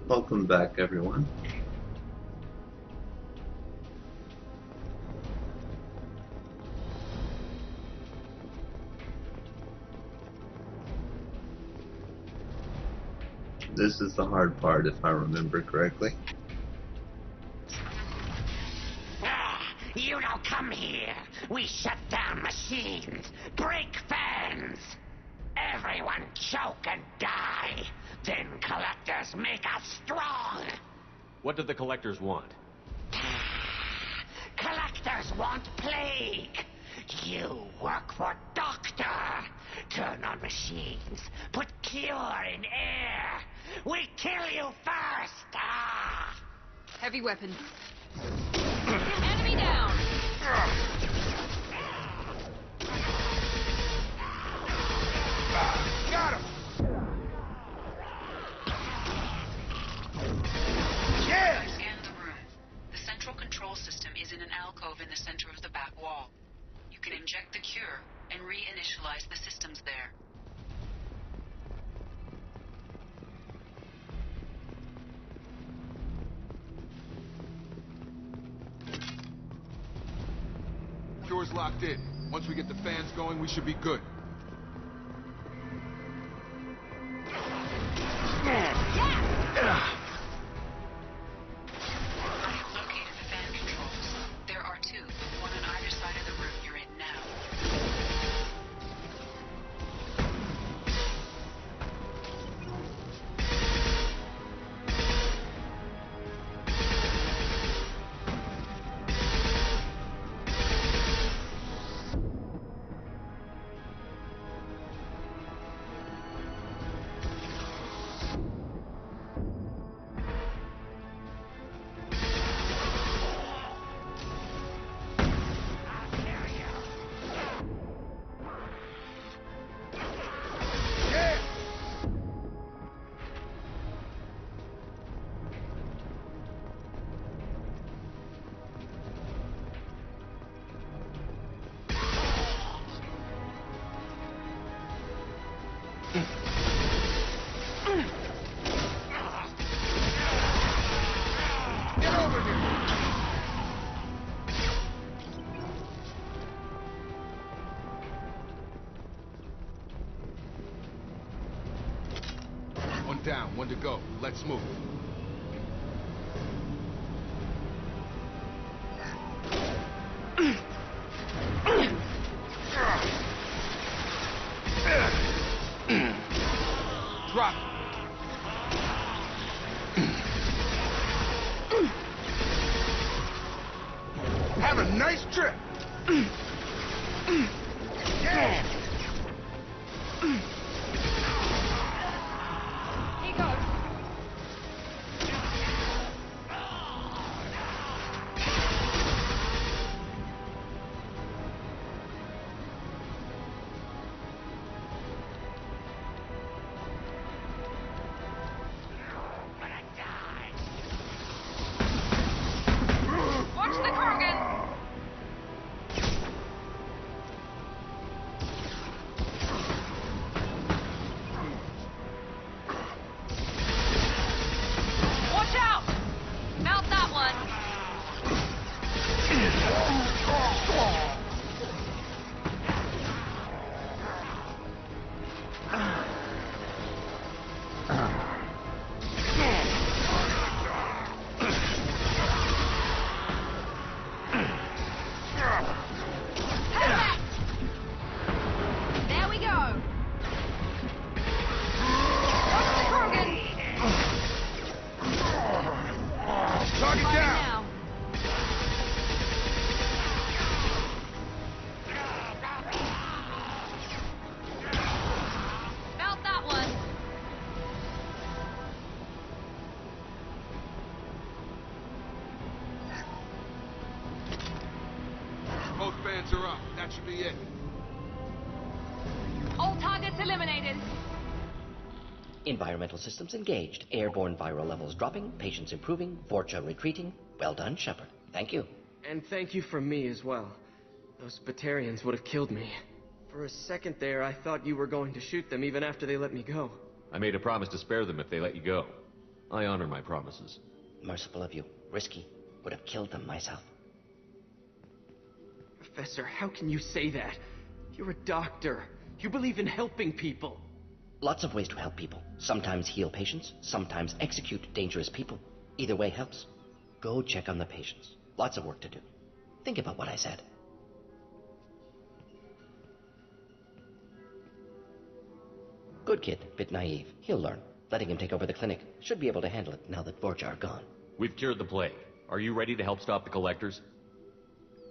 Welcome back, everyone. This is the hard part, if I remember correctly. You don't come here. We shut down machines, break fans. Everyone choke and die. Then collectors make us strong. What do the collectors want? Collectors want plague. You work for Doctor. Turn on machines. Put cure in air. We kill you first. Heavy weapon. Enemy down. Got him. Yes. Scan the room. The central control system is in an alcove in the center of the back wall. You can inject the cure and reinitialize the systems there. Cure's locked in. Once we get the fans going, we should be good. I have located the fan controls. There are two, one on either side of the room you're in now. One down, one to go. Let's move. Drop. Have a nice trip. Yeah. Here goes. Watch the Krogan! Watch out! Mount that one! There we go! Watch the Krogan! Target Fire down. now. Mount that one! Both fans are up. That should be it. All targets eliminated. Environmental systems engaged. Airborne viral levels dropping. Patients improving. Vorcha retreating. Well done, Shepard. Thank you. And thank you from me as well. Those Batarians would have killed me. For a second there, I thought you were going to shoot them even after they let me go. I made a promise to spare them if they let you go. I honor my promises. Merciful of you. Risky. Would have killed them myself. Professor, how can you say that? You're a doctor. You believe in helping people. Lots of ways to help people. Sometimes heal patients, sometimes execute dangerous people. Either way helps. Go check on the patients. Lots of work to do. Think about what I said. Good kid, bit naive. He'll learn. Letting him take over the clinic. Should be able to handle it now that Vorcha are gone. We've cured the plague. Are you ready to help stop the collectors?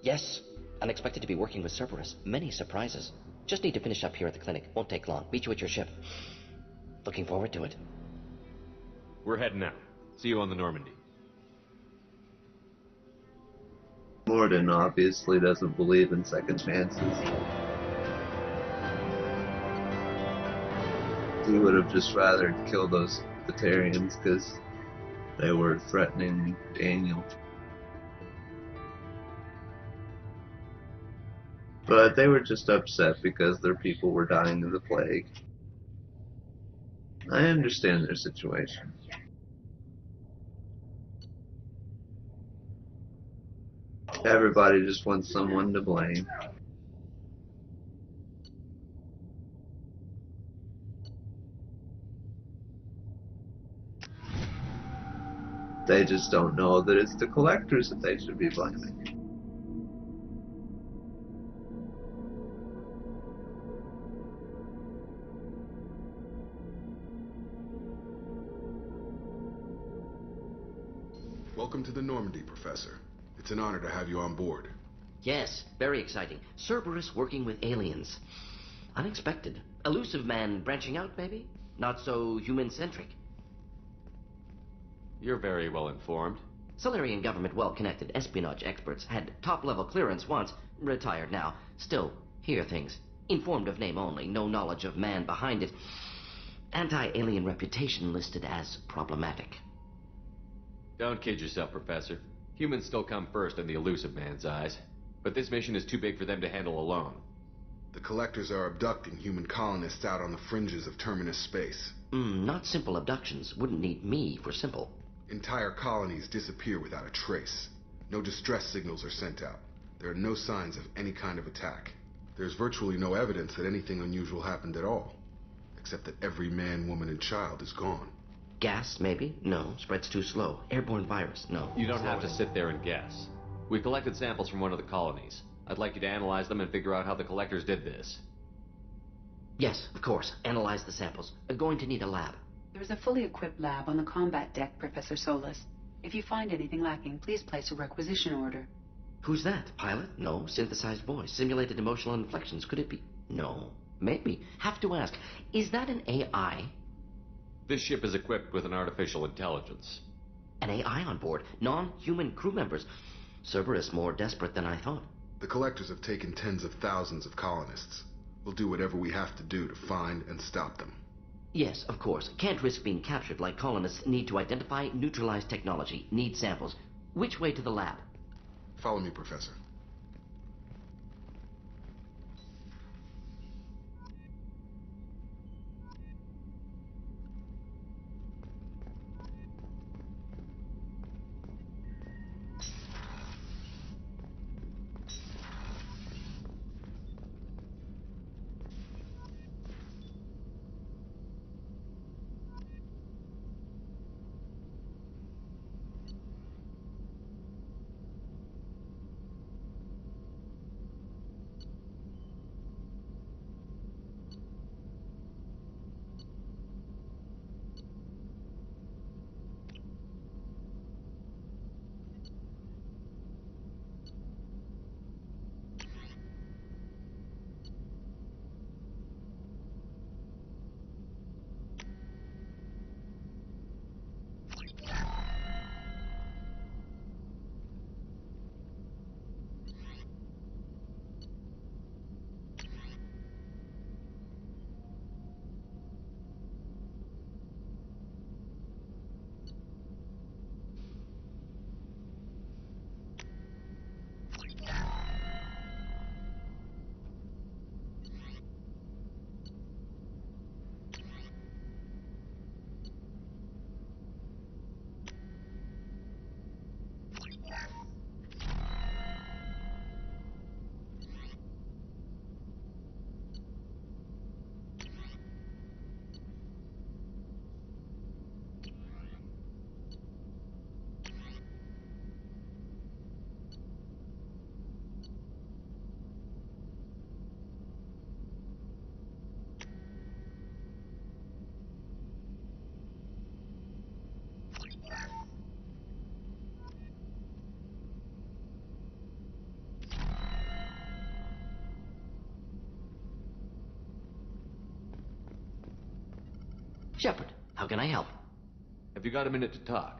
Yes. Unexpected to be working with Cerberus. Many surprises. Just need to finish up here at the clinic. Won't take long. Meet you at your ship. Looking forward to it. We're heading out. See you on the Normandy. Morden obviously doesn't believe in second chances. He would have just rather killed those Batarians because they were threatening Daniel. But they were just upset because their people were dying of the plague. I understand their situation. Everybody just wants someone to blame. They just don't know that it's the collectors that they should be blaming. Welcome to the Normandy, Professor. It's an honor to have you on board. Yes, very exciting. Cerberus working with aliens. Unexpected. Elusive man branching out, maybe? Not so human-centric. You're very well informed. Solarian government well-connected espionage experts had top-level clearance once, retired now. Still, hear things. Informed of name only, no knowledge of man behind it. Anti-alien reputation listed as problematic. Don't kid yourself, Professor. Humans still come first in the elusive man's eyes. But this mission is too big for them to handle alone. The collectors are abducting human colonists out on the fringes of terminus space. Not simple abductions. Wouldn't need me for simple. Entire colonies disappear without a trace. No distress signals are sent out. There are no signs of any kind of attack. There's virtually no evidence that anything unusual happened at all. Except that every man, woman, and child is gone. Gas, maybe? No. Spreads too slow. Airborne virus? No. You don't have to sit there and guess. We collected samples from one of the colonies. I'd like you to analyze them and figure out how the collectors did this. Yes, of course. Analyze the samples. Going to need a lab. There's a fully equipped lab on the combat deck, Professor Solis. If you find anything lacking, please place a requisition order. Who's that? Pilot? No. Synthesized voice. Simulated emotional inflections. Could it be? No. Maybe. Have to ask. Is that an AI? This ship is equipped with an artificial intelligence. An AI on board. Non-human crew members. Cerberus more desperate than I thought. The collectors have taken tens of thousands of colonists. We'll do whatever we have to do to find and stop them. Yes, of course. Can't risk being captured like colonists need to identify, neutralize technology, need samples. Which way to the lab? Follow me, Professor. Shepard, how can I help? Have you got a minute to talk?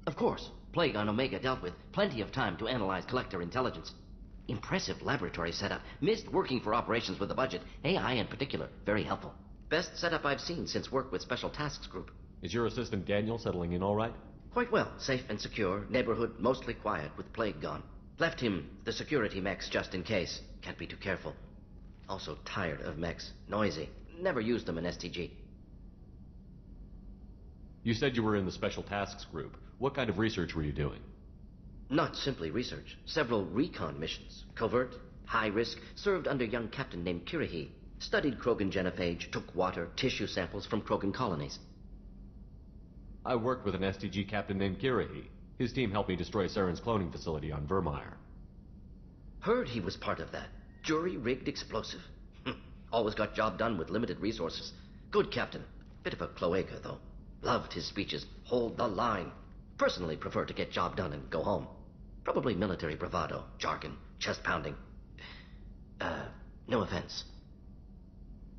Of course. Plague on Omega dealt with. Plenty of time to analyze collector intelligence. Impressive laboratory setup. Missed working for operations with a budget. AI in particular. Very helpful. Best setup I've seen since work with Special Tasks Group. Is your assistant Daniel settling in all right? Quite well. Safe and secure. Neighborhood mostly quiet with Plague gone. Left him the security mechs just in case. Can't be too careful. Also tired of mechs. Noisy. Never used them in STG. You said you were in the Special Tasks Group. What kind of research were you doing? Not simply research. Several recon missions. Covert, high risk, served under a young captain named Kirihi. Studied Krogan genophage, took water, tissue samples from Krogan colonies. I worked with an STG captain named Kirihi. His team helped me destroy Saren's cloning facility on Vermeer. Heard he was part of that. Jury-rigged explosive. Always got job done with limited resources. Good captain. Bit of a cloaca, though. Loved his speeches. Hold the line. Personally prefer to get job done and go home. Probably military bravado, jargon, chest pounding. No offense.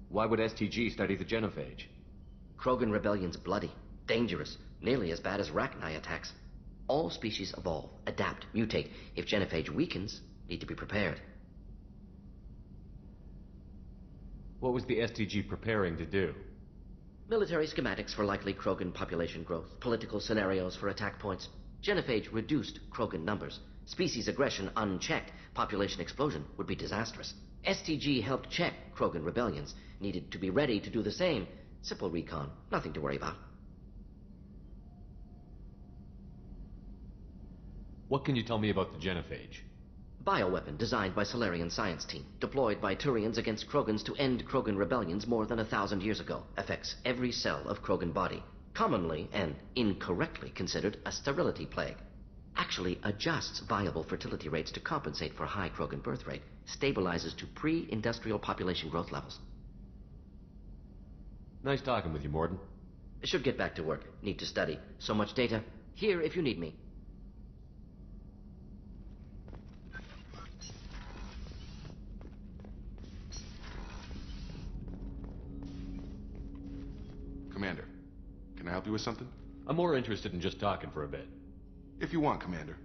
Why would STG study the genophage? Krogan rebellion's bloody, dangerous, nearly as bad as Rachni attacks. All species evolve, adapt, mutate. If genophage weakens, need to be prepared. What was the STG preparing to do? Military schematics for likely Krogan population growth, political scenarios for attack points. Genophage reduced Krogan numbers. Species aggression unchecked, population explosion would be disastrous. STG helped check Krogan rebellions, needed to be ready to do the same. Simple recon, nothing to worry about. What can you tell me about the genophage? Bioweapon designed by Solarian science team, deployed by Turians against Krogans to end Krogan rebellions more than 1,000 years ago. Affects every cell of Krogan body. Commonly and incorrectly considered a sterility plague. Actually adjusts viable fertility rates to compensate for high Krogan birth rate. Stabilizes to pre-industrial population growth levels. Nice talking with you, Morden. Should get back to work. Need to study. So much data. Here if you need me. Commander, can I help you with something? I'm more interested in just talking for a bit. If you want, Commander.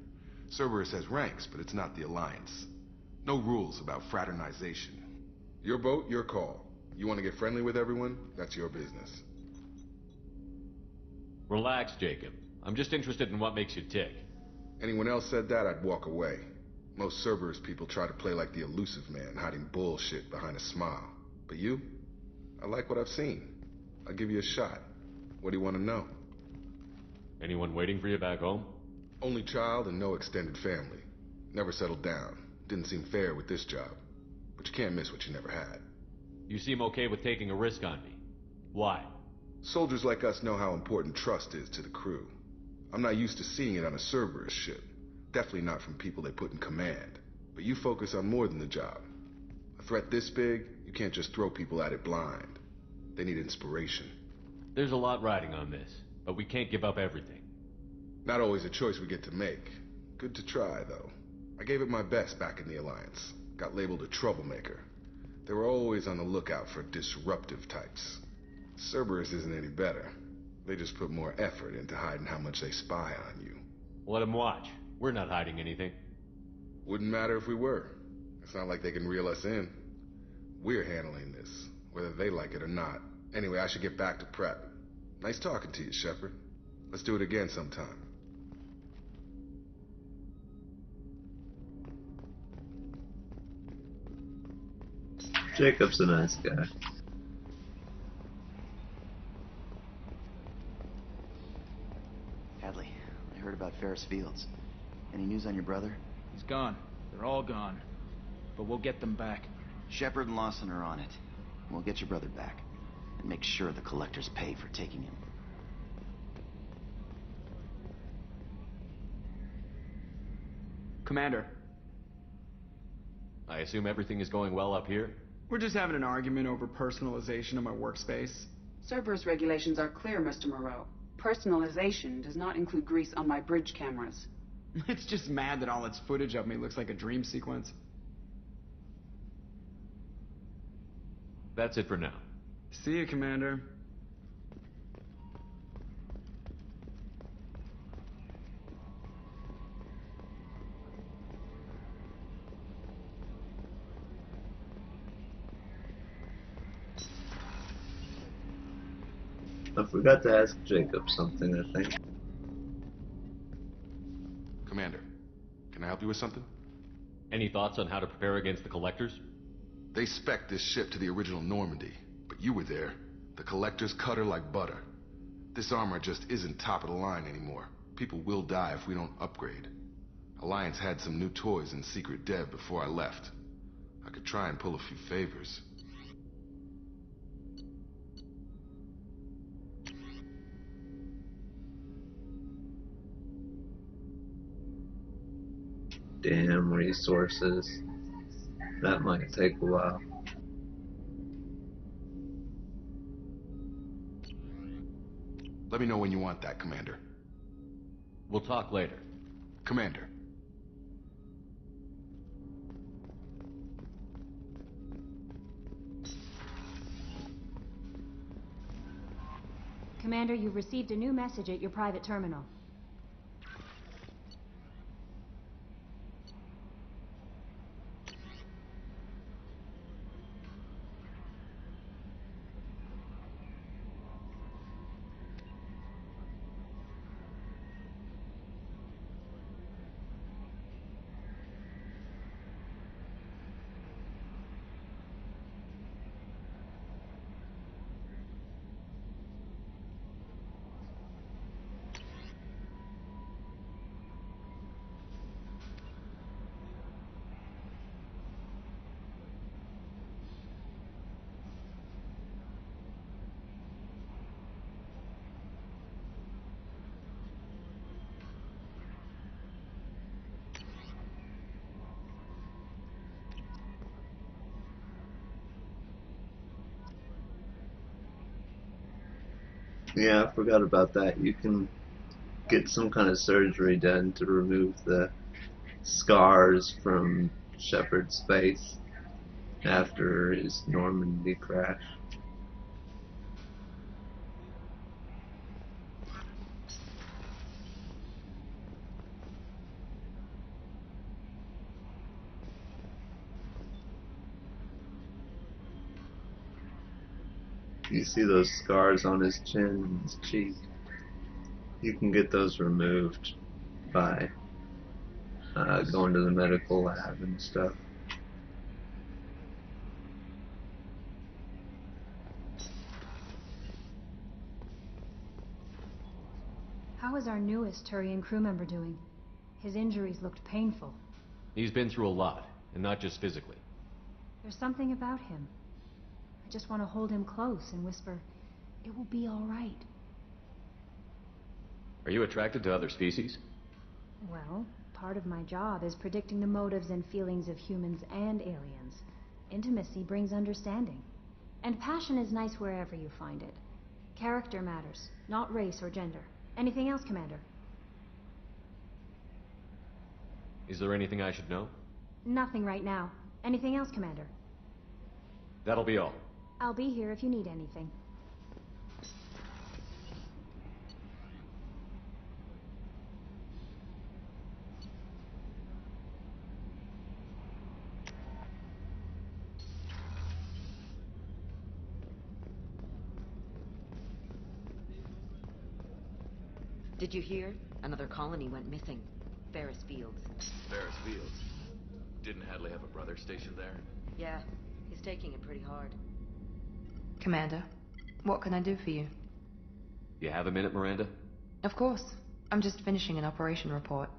Cerberus has ranks, but it's not the Alliance. No rules about fraternization. Your boat, your call. You want to get friendly with everyone? That's your business. Relax, Jacob. I'm just interested in what makes you tick. Anyone else said that, I'd walk away. Most Cerberus people try to play like the elusive man, hiding bullshit behind a smile. But you? I like what I've seen. I'll give you a shot. What do you want to know? Anyone waiting for you back home? Only child and no extended family. Never settled down. Didn't seem fair with this job. But you can't miss what you never had. You seem okay with taking a risk on me. Why? Soldiers like us know how important trust is to the crew. I'm not used to seeing it on a Cerberus ship. Definitely not from people they put in command. But you focus on more than the job. A threat this big, you can't just throw people at it blind. They need inspiration. There's a lot riding on this, but we can't give up everything. Not always a choice we get to make. Good to try, though. I gave it my best back in the Alliance. Got labeled a troublemaker. They were always on the lookout for disruptive types. Cerberus isn't any better. They just put more effort into hiding how much they spy on you. Let them watch. We're not hiding anything. Wouldn't matter if we were. It's not like they can reel us in. We're handling this, whether they like it or not. Anyway, I should get back to prep. Nice talking to you, Shepard. Let's do it again sometime. Jacob's a nice guy. Hadley, I heard about Ferris Fields. Any news on your brother? He's gone. They're all gone. But we'll get them back. Shepard and Lawson are on it. We'll get your brother back. And make sure the collectors pay for taking him. Commander, I assume everything is going well up here? we're just having an argument over personalization of my workspace. Cerberus regulations are clear, Mr. Moreau. Personalization does not include grease on my bridge cameras. It's just mad that all its footage of me looks like a dream sequence. That's it for now. See you, Commander. I forgot to ask Jacob something, I think. Commander, can I help you with something? Any thoughts on how to prepare against the Collectors? They spec'd this ship to the original Normandy, but you were there. The Collectors cut her like butter. This armor just isn't top of the line anymore. People will die if we don't upgrade. Alliance had some new toys in secret dev before I left. I could try and pull a few favors. Damn resources. That might take a while. Let me know when you want that, Commander. We'll talk later. Commander. Commander, you've received a new message at your private terminal. Yeah, I forgot about that. You can get some kind of surgery done to remove the scars from Shepard's face after his Normandy crash. You see those scars on his chin and his cheek? You can get those removed by going to the medical lab and stuff. How is our newest Turian crew member doing? His injuries looked painful. He's been through a lot, and not just physically. There's something about him. I just want to hold him close and whisper, "It will be all right." Are you attracted to other species? Well, part of my job is predicting the motives and feelings of humans and aliens. Intimacy brings understanding. And passion is nice wherever you find it. Character matters, not race or gender. Anything else, Commander? Is there anything I should know? Nothing right now. Anything else, Commander? That'll be all. I'll be here if you need anything. Did you hear? Another colony went missing. Ferris Fields. Ferris Fields? Didn't Hadley have a brother stationed there? Yeah, he's taking it pretty hard. Commander, what can I do for you? You have a minute, Miranda? Of course. I'm just finishing an operation report.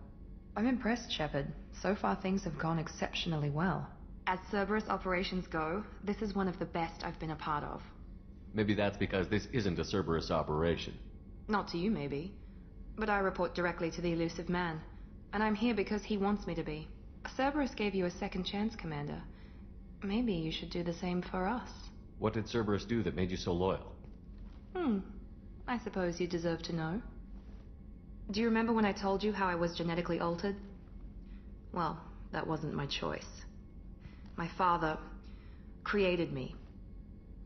I'm impressed, Shepard. So far things have gone exceptionally well. As Cerberus operations go, this is one of the best I've been a part of. Maybe that's because this isn't a Cerberus operation. Not to you, maybe. But I report directly to the elusive man. And I'm here because he wants me to be. Cerberus gave you a second chance, Commander. Maybe you should do the same for us. What did Cerberus do that made you so loyal? I suppose you deserve to know. Do you remember when I told you how I was genetically altered? Well, that wasn't my choice. My father created me.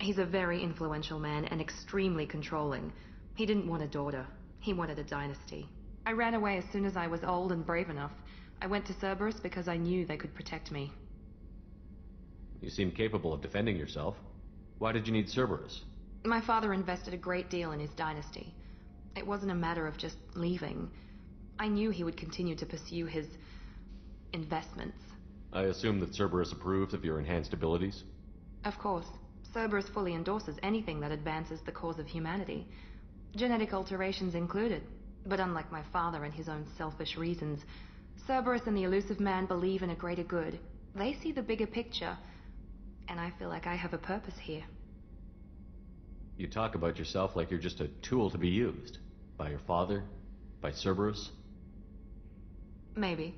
He's a very influential man and extremely controlling. He didn't want a daughter. He wanted a dynasty. I ran away as soon as I was old and brave enough. I went to Cerberus because I knew they could protect me. You seem capable of defending yourself. Why did you need Cerberus? My father invested a great deal in his dynasty. It wasn't a matter of just leaving. I knew he would continue to pursue his investments. I assume that Cerberus approved of your enhanced abilities? Of course. Cerberus fully endorses anything that advances the cause of humanity. Genetic alterations included. But unlike my father and his own selfish reasons, Cerberus and the elusive man believe in a greater good. They see the bigger picture, and I feel like I have a purpose here. You talk about yourself like you're just a tool to be used. By your father? By Cerberus? Maybe.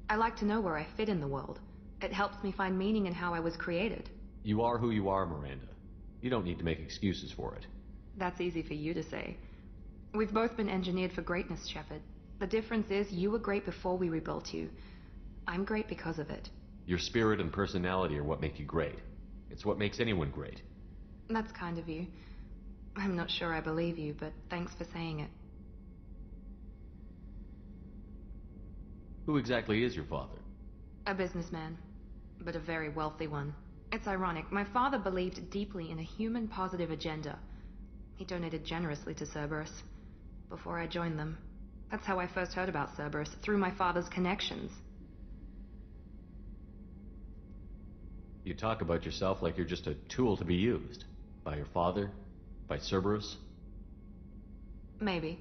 I like to know where I fit in the world. It helps me find meaning in how I was created. You are who you are, Miranda. You don't need to make excuses for it. That's easy for you to say. We've both been engineered for greatness, Shepard. The difference is you were great before we rebuilt you. I'm great because of it. Your spirit and personality are what make you great. It's what makes anyone great. That's kind of you. I'm not sure I believe you, but thanks for saying it. Who exactly is your father? A businessman, but a very wealthy one. It's ironic. My father believed deeply in a human-positive agenda. He donated generously to Cerberus before I joined them. That's how I first heard about Cerberus, through my father's connections. You talk about yourself like you're just a tool to be used. By your father? By Cerberus? Maybe.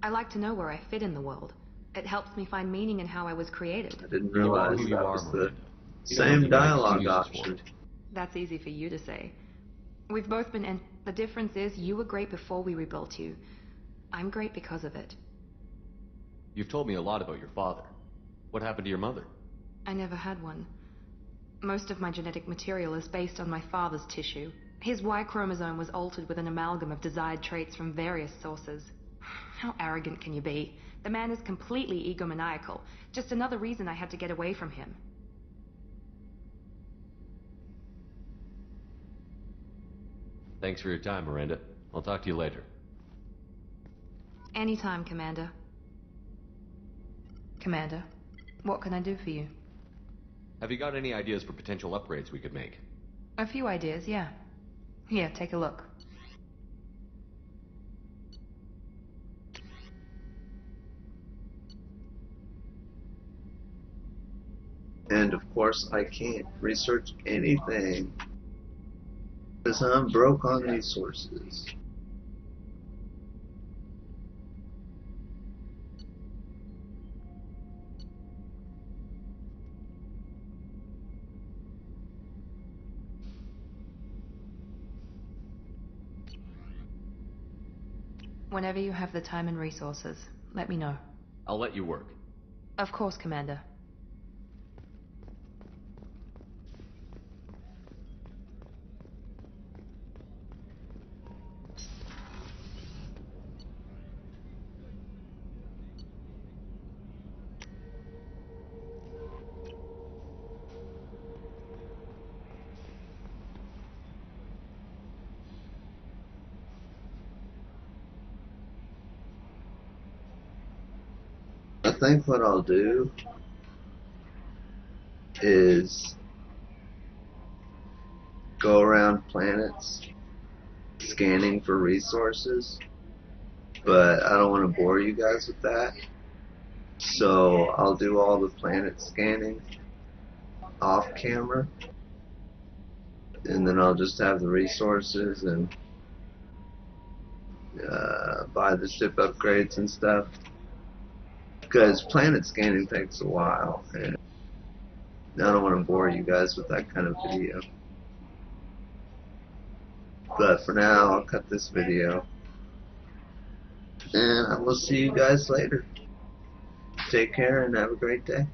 I like to know where I fit in the world. It helps me find meaning in how I was created. I didn't realize you that are, was the Miranda. same dialogue option. That's easy for you to say. We've both been the difference is you were great before we rebuilt you. I'm great because of it. You've told me a lot about your father. What happened to your mother? I never had one. Most of my genetic material is based on my father's tissue. His Y chromosome was altered with an amalgam of desired traits from various sources. How arrogant can you be? The man is completely egomaniacal. Just another reason I had to get away from him. Thanks for your time, Miranda. I'll talk to you later. Anytime, Commander. Commander, what can I do for you? Have you got any ideas for potential upgrades we could make? A few ideas, yeah. Here, take a look. And of course I can't research anything, because I'm broke on resources. Whenever you have the time and resources, let me know. I'll let you work. Of course, Commander. I think what I'll do is go around planets scanning for resources, but I don't want to bore you guys with that. So I'll do all the planet scanning off camera, and then I'll just have the resources and buy the ship upgrades and stuff. Because planet scanning takes a while, and I don't want to bore you guys with that kind of video. But for now, I'll cut this video, and I will see you guys later. Take care and have a great day.